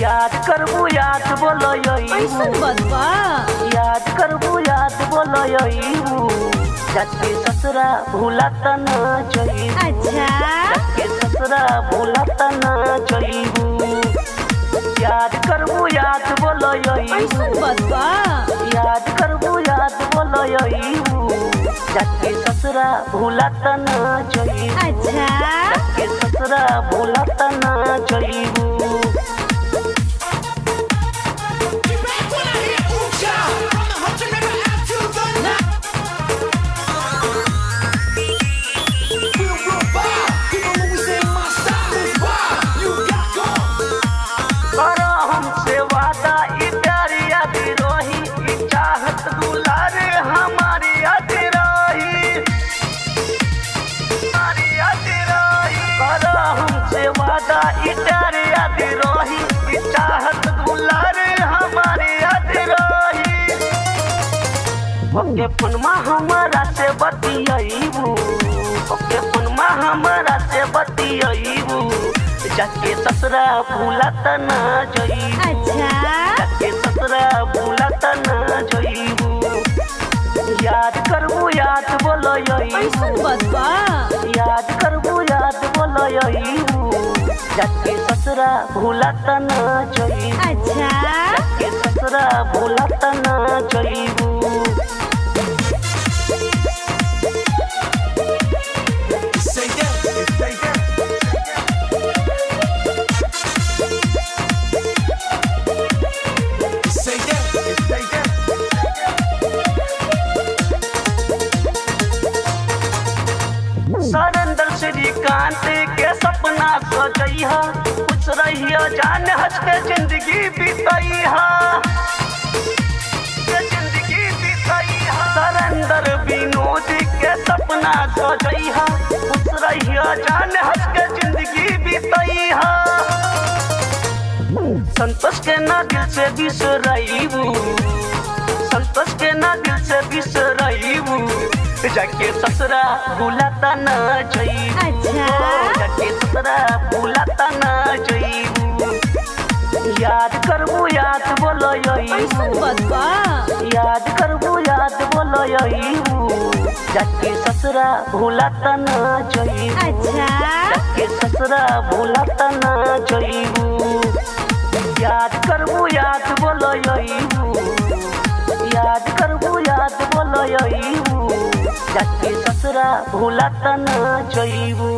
याद करबू याद बोलो ऐसन बदबा याद करबू याद बोलो जाके ससुरा भूला तना जईबू अच्छा जाके ससुरा भूला तना जईबू याद करबू याद बोलो ऐसन बदबा याद करबू याद बोलो जाके ससुरा भूला तना जईबू अच्छा जाके ससुरा भूला तना जईबू ओके फोनमा हमरा से बतियाईबू ओके फोनमा हमरा से बतियाईबू जाके ससुरा भूला तना जईबू अच्छा जाके ससुरा भूला तना जईबू याद करबू याद बोलो ऐसन बदबा याद करबू याद बोलो जाके ससुरा भूला तना जईबू अच्छा जाके ससुरा भूला तना जईबू सरेंद्र श्रीकांत के सपना सजैहा खुश रहिया जान हंस के जिंदगी बीतैहा सरेंद्र विनोद के सपना सजैहा खुश रहिया जान हंस के जिंदगी बीतैहा संतोष के ना दिल से बिसरईबू संतोष के ना दिल से बिसरईबू जाके ससुरा भूला तना जईबू अच्छा जाके ससुरा भूला तना जईबू याद करबू याद बोलो ऐसन बदबा याद करबू याद बोलो जाके ससुरा भूला तना जईबू अच्छा जाके ससुरा भूला तना जईबू याद करबू याद बोलो याद करबू याद बोलो जाके ससुरा भूला तना जईबू।